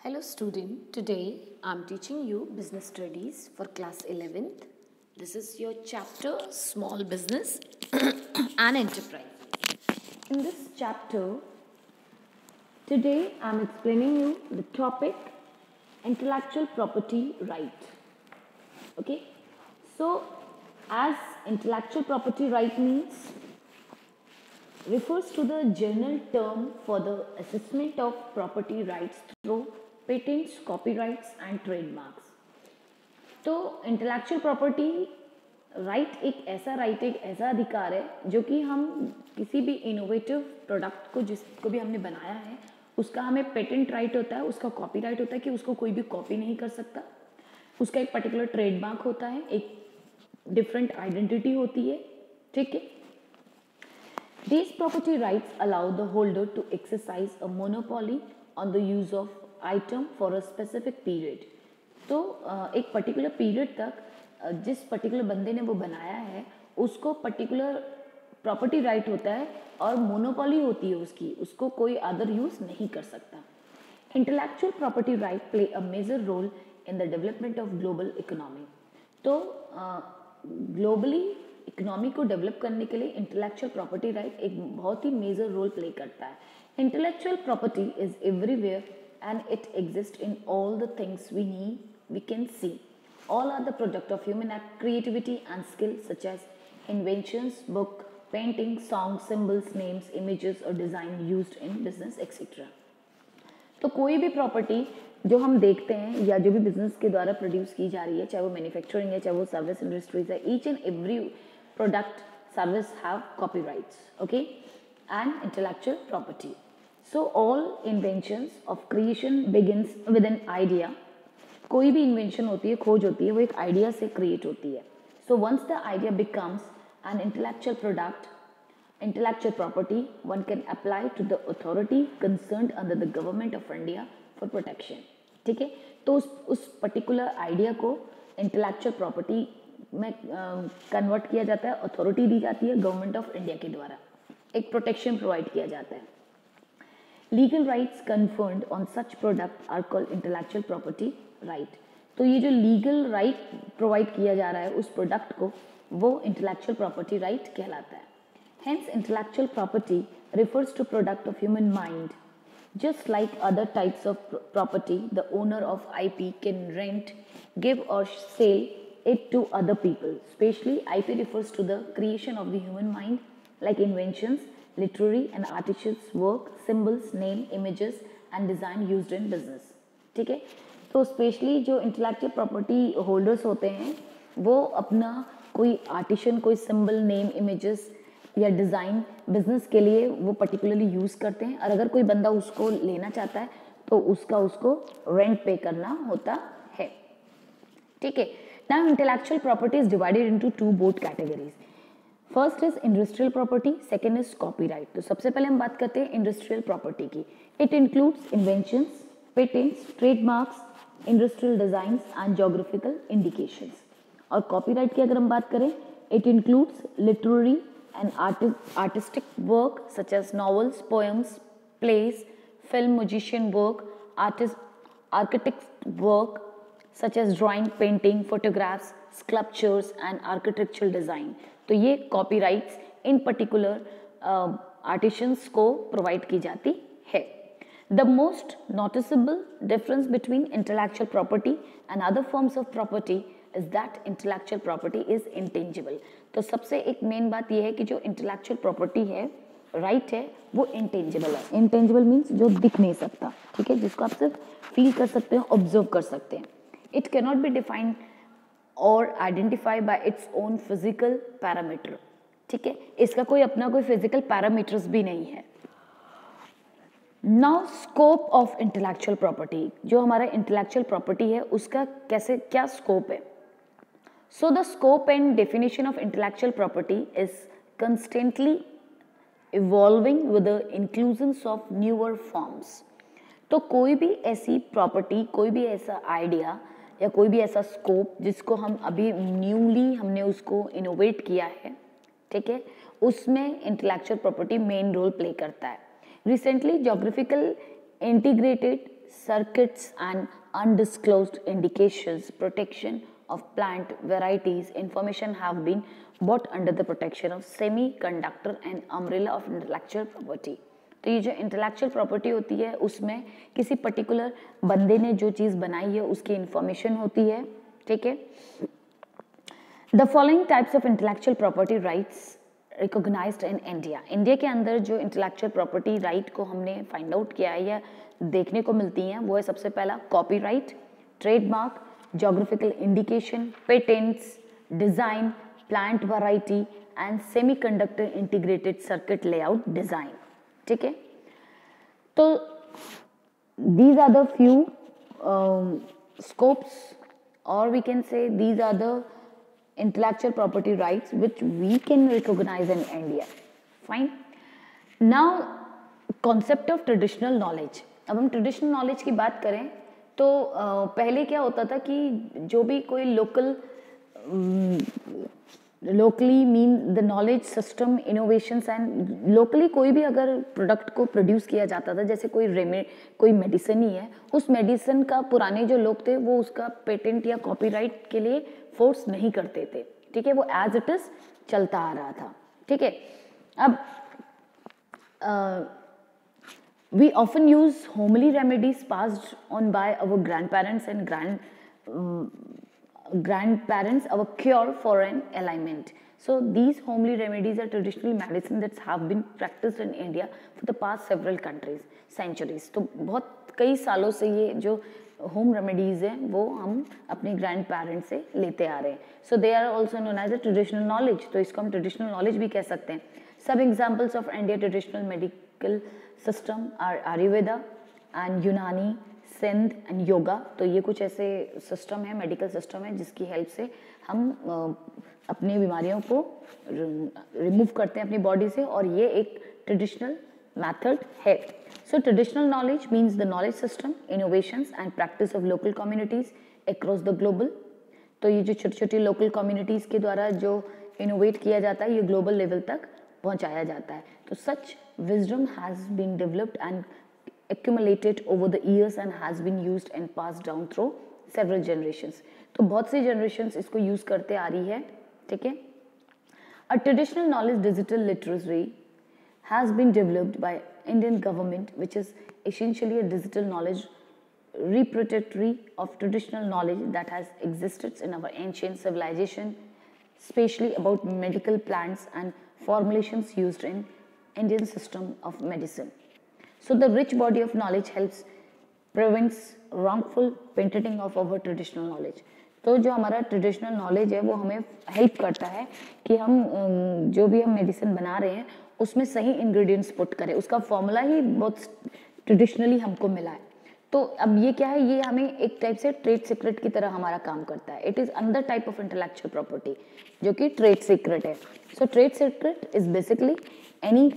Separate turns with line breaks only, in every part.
Hello student, today I am teaching you business studies for class 11th. This is your chapter small business and enterprise. In this chapter, today I am explaining you the topic intellectual property right. Okay, so as intellectual property right means refers to the general term for the assessment of property rights through patents, copyrights and trademarks. तो intellectual property right एक ऐसा अधिकार है जो कि हम किसी भी इनोवेटिव प्रोडक्ट को जिसको भी हमने बनाया है उसका हमें पेटेंट राइट होता है, उसका कॉपीराइट होता है कि उसको कोई भी कॉपी नहीं कर सकता, उसका एक पर्टिकुलर ट्रेडमार्क होता है, एक डिफरेंट आइडेंटिटी होती है. ठीक है. These property rights allow the holder to exercise a monopoly on the use of item for a specific period. तो एक पर्टिकुलर पीरियड तक जिस पर्टिकुलर बंदे ने वो बनाया है उसको पर्टिकुलर प्रॉपर्टी राइट होता है और मोनोपोली होती है उसकी, उसको कोई अदर यूज नहीं कर सकता. Intellectual property right play a major role in the development of global economy. तो ग्लोबली इकोनॉमी को डेवलप करने के लिए इंटेलेक्चुअल प्रॉपर्टी राइट एक बहुत ही मेजर रोल प्ले करता है. Intellectual property is everywhere and it exist in all the things we can see. All are the product of human act, creativity and skill such as inventions, book, painting, songs, symbols, names, images or design used in business etc. तो कोई भी property जो हम देखते हैं या जो भी बिजनेस के द्वारा प्रोड्यूस की जा रही है, चाहे वो मैन्युफैक्चरिंग है, चाहे वो सर्विस इंडस्ट्रीज है, each and every product service have copyrights, okay, and intellectual property. So all inventions of creation begins with an idea. कोई भी इन्वेंशन होती है, खोज होती है, वो एक आइडिया से क्रिएट होती है. So once the idea becomes an intellectual product, intellectual property, one can apply to the authority concerned under the government of India for protection. ठीक है. तो उस पर्टिकुलर आइडिया को इंटेलेक्चुअल प्रॉपर्टी में कन्वर्ट किया जाता है, अथॉरिटी दी जाती है गवर्नमेंट ऑफ इंडिया के द्वारा, एक प्रोटेक्शन प्रोवाइड किया जाता है. Legal rights conferred on such product are called intellectual property right. तो ये जो लीगल राइट प्रोवाइड किया जा रहा है उस प्रोडक्ट को, वो इंटेलेक्चुअल प्रॉपर्टी राइट कहलाता है. Hence, intellectual property refers to product of human mind. Just like other types of property, the owner of IP can rent, give or sell it to other people. Especially, IP refers to the creation of the human mind, like inventions, literary and artisans' work, symbols, name, images, and design used in business. ठीक है. तो specially जो intellectual property holders होते हैं वो अपना कोई artisan, कोई सिंबल, नेम, इमेजेस या डिज़ाइन बिजनेस के लिए वो पर्टिकुलरली यूज़ करते हैं, और अगर कोई बंदा उसको लेना चाहता है तो उसको रेंट पे करना होता है. ठीक है. Now intellectual property is divided into two both categories. First is industrial property, second is copyright. तो सबसे पहले हम बात करते हैं इंडस्ट्रियल प्रॉपर्टी की. It includes inventions, patents, trademarks, industrial designs and geographical indications. और कॉपीराइट की अगर हम बात करें, it includes literary and artistic work such as novels, poems, plays, film, musician work, architect work such as drawing, painting, photographs, sculptures and architectural design. तो ये copyrights in particular artisans को provide की जाती है. The most noticeable difference between intellectual property and other forms of property is that intellectual property is intangible. तो सबसे एक main बात यह है कि जो इंटेलेक्चुअल प्रॉपर्टी है, राइट है, वो इंटेंजिबल है. इंटेंजिबल मीन्स जो दिख नहीं सकता, ठीक है, जिसको आप सिर्फ फील कर सकते हैं, ऑब्जर्व कर सकते हैं. It can not be defined और identify by its own physical parameter. ठीक है. इसका कोई अपना कोई फिजिकल पैरामीटर्स भी नहीं है. Now scope of intellectual property. जो हमारा इंटेलेक्चुअल प्रॉपर्टी है उसका क्या स्कोप है. So the scope and definition of intellectual property is constantly evolving with the inclusions of newer forms. तो कोई भी ऐसी प्रॉपर्टी, कोई भी ऐसा आइडिया या कोई भी ऐसा स्कोप जिसको हम अभी न्यूली हमने उसको इनोवेट किया है, ठीक है, उसमें intellectual property main role play करता है. Recently geographical integrated circuits and undisclosed indications, protection of plant varieties, information have been brought under the protection of semiconductor and umbrella of intellectual property. तो ये जो इंटेलेक्चुअल प्रॉपर्टी होती है उसमें किसी particular बंदे ने जो चीज़ बनाई है उसकी इंफॉर्मेशन होती है, ठीक है. The following types of intellectual property rights recognised in India. India के अंदर जो इंटेलेक्चुअल प्रॉपर्टी राइट को हमने फाइंड आउट किया है या देखने को मिलती हैं वो है सबसे पहला copyright, trademark, geographical indication, patents, design, plant variety and semiconductor integrated circuit layout design. ठीक है, तो these are the few scopes, or we can say these are the intellectual property rights which we can recognize in India. Fine. Now concept of traditional knowledge. अब हम traditional knowledge की बात करें तो पहले क्या होता था कि जो भी कोई locally mean the knowledge system innovations and locally कोई भी अगर प्रोडक्ट को प्रोड्यूस किया जाता था, जैसे कोई मेडिसिन ही है, उस मेडिसिन का पुराने जो लोग थे वो उसका पेटेंट या कॉपीराइट के लिए फोर्स नहीं करते थे. ठीक है, वो एज इट इज चलता आ रहा था. ठीक है, अब we often use homely remedies passed on by our grandparents and grandparents, our cure for an ailment. So these homely remedies are traditional medicine that have been practiced in India for the past several centuries. तो बहुत कई सालों से ये जो home remedies हैं वो हम अपने ग्रैंड पेरेंट्स से लेते आ रहे हैं. So they are also known as a traditional knowledge. तो इसको हम ट्रेडिशनल नॉलेज भी कह सकते हैं. सब examples of India traditional medical system are Ayurveda and Unani, Sindh and yoga. तो ये कुछ ऐसे सिस्टम है, मेडिकल सिस्टम है जिसकी हेल्प से हम अपनी बीमारियों को रिमूव करते हैं अपनी बॉडी से, और ये एक ट्रेडिशनल मेथड है. So traditional knowledge means the knowledge system, innovations and practice of local communities across the global. तो ये जो छोटी छोटी local communities के द्वारा जो innovate किया जाता है ये global level तक पहुंचाया जाता है. तो such wisdom has been developed and accumulated over the years and has been used and passed down through several generations. तो बहुत सी generations इसको use करते आ रही है. ठीक है. A traditional knowledge digital literacy has been developed by Indian government, which is essentially a digital knowledge repository of traditional knowledge that has existed in our ancient civilization, especially about medical plants and formulations used in Indian system of medicine. So the rich body of knowledge helps prevents wrongful patenting of our traditional knowledge. तो जो हमारा traditional knowledge है वो हमें help करता है कि हम जो भी हम मेडिसिन बना रहे हैं उसमें सही इंग्रेडिएंट्स पुट करें. उसका फॉर्मूला ही बहुत ट्रेडिशनली हमको मिला है. तो अब ये क्या है, ये हमें एक टाइप से ट्रेड सीक्रेट की तरह हमारा काम करता है. It is another type of intellectual property जो कि ट्रेड सीक्रेट है. So trade secret is basically any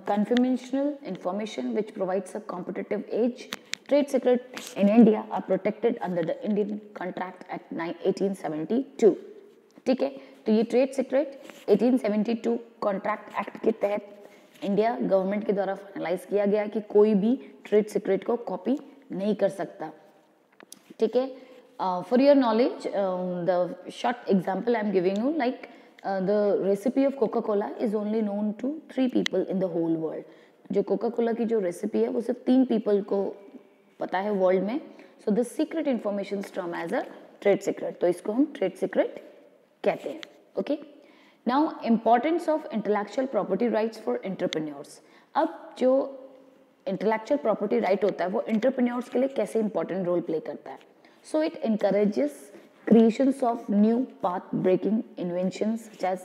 confidential information which provides a competitive edge. Trade secrets in India are protected under the Indian Contract Act 1872. ठीक है, तो ये trade secret 1872 contract act के तहत India government के द्वारा finalise किया गया कि कोई भी ट्रेड सीक्रेट को कॉपी नहीं कर सकता. ठीक है. For your knowledge the short example I am giving you, like the recipe of Coca Cola is only known to 3 people in the whole world. जो कोका कोला की जो रेसिपी है वो सिर्फ 3 people को पता है वर्ल्ड में. So the secret information term as a trade secret. तो इसको हम ट्रेड सीक्रेट कहते हैं. Okay. Now importance of intellectual property rights for entrepreneurs. अब जो इंटेलेक्चुअल प्रॉपर्टी राइट होता है वो एंटरप्रेन्योर्स के लिए कैसे इंपॉर्टेंट रोल प्ले करता है. So it encourages creations of new path breaking inventions such as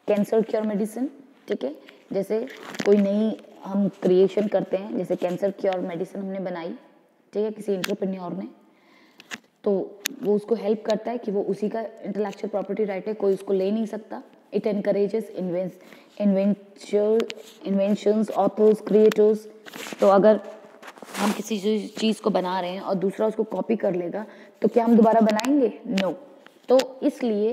cancer cure medicine. ठीक है, जैसे कोई नई हम क्रिएशन करते हैं, जैसे कैंसर क्योर मेडिसिन हमने बनाई, ठीक है, किसी एंटरप्रेन्योर ने, तो वो उसको हेल्प करता है कि वो उसी का इंटेलेक्चुअल प्रॉपर्टी राइट है, कोई उसको ले नहीं सकता. It encourages inventions, authors, creators. तो अगर हम किसी चीज़ को बना रहे हैं और दूसरा उसको कॉपी कर लेगा तो क्या हम दोबारा बनाएंगे? नो. तो इसलिए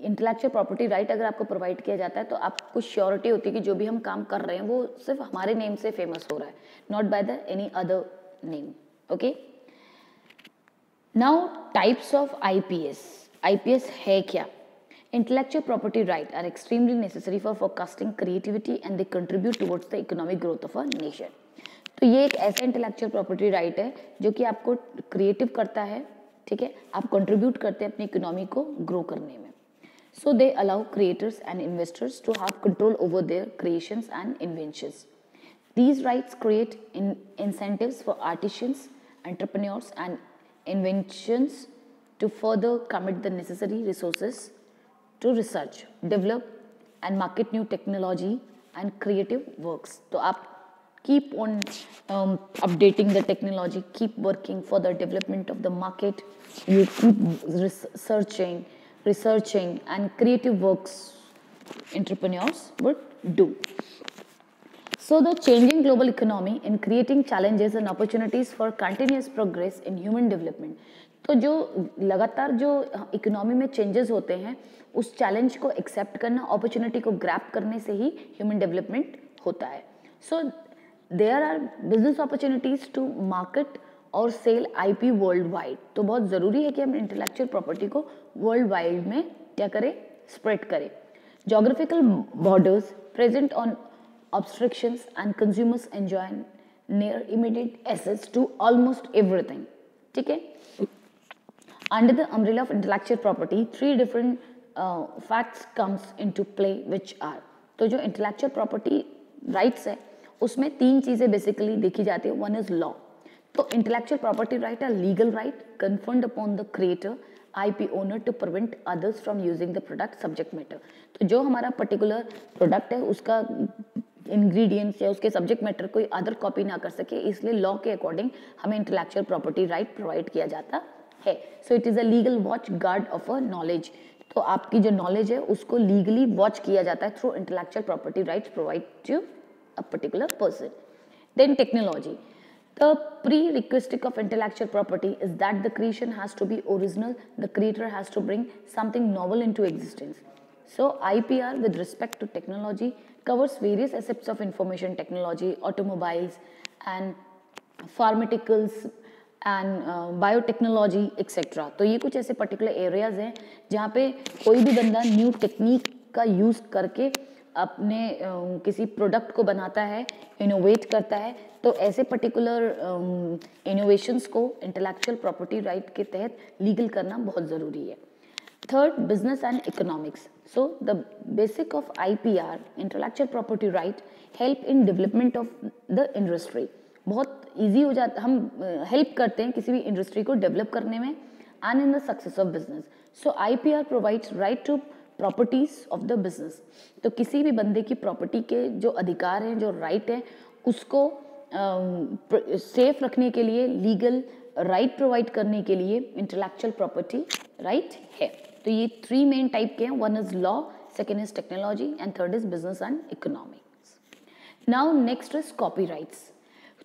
इंटेलेक्चुअल प्रॉपर्टी राइट अगर आपको प्रोवाइड किया जाता है तो आपको श्योरिटी होती है कि जो भी हम काम कर रहे हैं वो सिर्फ हमारे नेम से फेमस हो रहा है, not by the any other name. Okay. Now types of IPS. IPS है क्या? Intellectual property rights are extremely necessary for forecasting creativity and they contribute towards the economic growth of a nation. तो ये एक ऐसा intellectual property right है जो कि आपको क्रिएटिव करता है, ठीक है, आप कंट्रीब्यूट करते हैं अपनी इकोनॉमी को ग्रो करने में. So they allow creators and investors to have control over their creations and inventions. These rights create incentives for artisans, entrepreneurs, and inventions to further commit the necessary resources to research, develop, and market new technology and creative works. So आप keep on updating the technology, keep working for the development of the market. You keep researching, and creative works entrepreneurs would do. So the changing global economy in creating challenges and opportunities for continuous progress in human development. तो जो लगातार जो economy में changes होते हैं उस challenge को accept करना, अपॉर्चुनिटी को ग्रैब करने से ही ह्यूमन डेवलपमेंट होता है. So there are business opportunities to market और सेल आईपी वर्ल्ड वाइड. तो बहुत ज़रूरी है कि हम इंटेलेक्चुअल प्रॉपर्टी को वर्ल्ड वाइड में क्या करें, स्प्रेड करें. Geographical borders present on obstructions and consumers enjoy near immediate access to almost everything. ठीक है. Under the umbrella of intellectual property, three different facts comes into play which are. तो जो intellectual property rights है उसमें तीन चीजें basically देखी जाती है. One is law. तो intellectual property right है legal right conferred upon the creator IP owner to prevent others from using the product subject matter. तो जो हमारा पर्टिकुलर प्रोडक्ट है उसका इंग्रेडिएंट्स या उसके सब्जेक्ट मैटर कोई अदर कॉपी ना कर सके, इसलिए लॉ के अकॉर्डिंग हमें इंटेलेक्चुअल प्रॉपर्टी राइट प्रोवाइड किया जाता है. So it is a legal watch guard of a knowledge. तो आपकी जो नॉलेज है उसको लीगली वॉच किया जाता है through intellectual property rights provide to a particular person. Then technology. The prerequisite of intellectual property is that the creation has to be original. The creator has to bring something novel into existence. So IPR with respect to technology covers various aspects of information technology, automobiles and pharmaceuticals and biotechnology etc. तो ये कुछ ऐसे particular areas हैं जहाँ पे कोई भी बंदा न्यू टेक्निक का यूज करके अपने किसी प्रोडक्ट को बनाता है, इनोवेट करता है. तो ऐसे पर्टिकुलर इनोवेशंस को इंटेलेक्चुअल प्रॉपर्टी राइट के तहत लीगल करना बहुत ज़रूरी है. Third, business and economics. So the basic of IPR intellectual property right help in development of the industry. बहुत ईजी हो जाता, हम हेल्प करते हैं किसी भी इंडस्ट्री को डेवलप करने में and in the success of business. So IPR provides right to properties of the business. तो किसी भी बंदे की प्रॉपर्टी के जो अधिकार हैं, जो राइट है, उसको सेफ रखने के लिए, लीगल राइट प्रोवाइड करने के लिए इंटेलेक्चुअल प्रॉपर्टी राइट है. तो ये थ्री मेन टाइप के हैं. One is law, second is technology and third is business and economics. Now next is copyrights.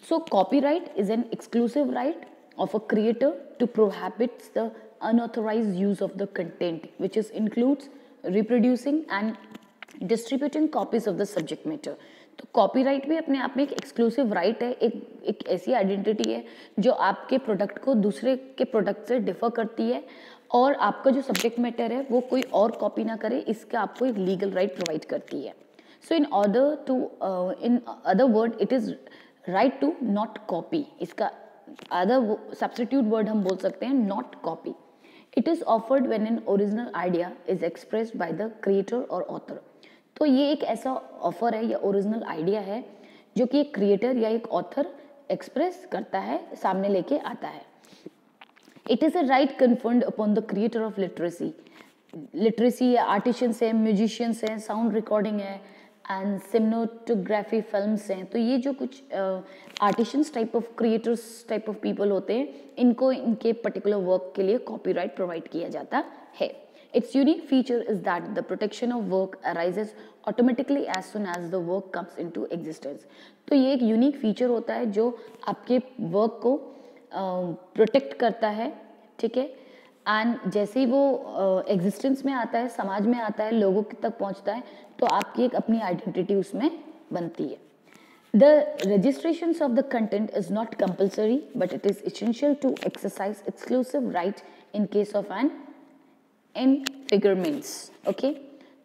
So copyright is an exclusive right of a creator to prohibit the unauthorized use of the content which is includes reproducing and distributing copies of the subject matter. तो copyright भी अपने आप में एक exclusive right है, एक ऐसी identity है जो आपके प्रोडक्ट को दूसरे के प्रोडक्ट से डिफर करती है और आपका जो सब्जेक्ट मैटर है वो कोई और कॉपी ना करे, इसका आपको एक लीगल राइट प्रोवाइड करती है. So in order to in other word it is right to not copy. इसका अदर सब्स्टिट्यूट वर्ड हम बोल सकते हैं not copy. It is offered when an original idea is expressed by the creator और author. तो ये एक ऐसा ऑफर है या ओरिजिनल आइडिया है जो कि एक क्रिएटर या एक ऑथर एक्सप्रेस करता है, सामने लेके आता है. It is a right conferred upon the creator of literacy. Literacy या आर्टिशियंस है, म्यूजिशियंस हैं, साउंड रिकॉर्डिंग है एंड सिनेमेटोग्राफी फिल्म्स हैं. तो ये जो कुछ artisans type of creators type of people होते हैं, इनको इनके पर्टिकुलर वर्क के लिए कॉपीराइट प्रोवाइड किया जाता है. Its unique feature is that the protection of work arises automatically as soon as the work comes into existence. तो ये एक यूनिक फीचर होता है जो आपके वर्क को प्रोटेक्ट करता है, ठीक है, एंड जैसे ही वो एग्जिस्टेंस में आता है, समाज में आता है, लोगों तक पहुंचता है, तो आपकी एक अपनी आइडेंटिटी उसमें बनती है. The registrations of the content is not compulsory, but it is essential to exercise exclusive right in case of an infringements. Okay,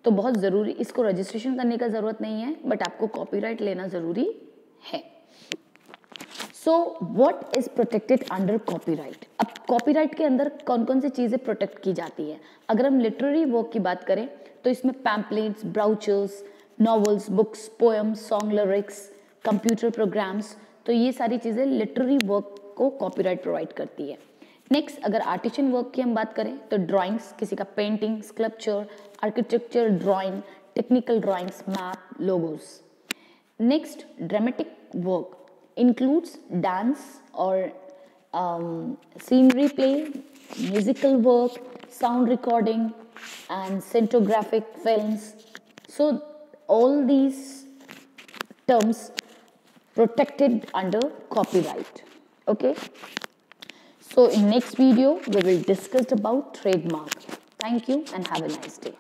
तो बहुत ज़रूरी, इसको रजिस्ट्रेशन करने का ज़रूरत नहीं है, बट आपको कॉपीराइट लेना ज़रूरी है. So what is protected under copyright? अब कॉपीराइट के अंदर कौन कौन सी चीज़ें प्रोटेक्ट की जाती है? अगर हम लिटरेरी वर्क की बात करें तो इसमें pamphlets, brochures, novels, books, poems, song lyrics, computer programs, तो ये सारी चीज़ें लिटरेरी वर्क को कॉपीराइट प्रोवाइड करती है. नेक्स्ट, अगर आर्टिशन वर्क की हम बात करें तो ड्राइंग्स, किसी का painting, sculpture, architecture drawing, technical drawings, map, logos. Next, dramatic work includes dance or scenery play, musical work, sound recording, and cinematographic films. So all these terms protected under copyright. Okay. So in next video we will discuss about trademark. Thank you and have a nice day.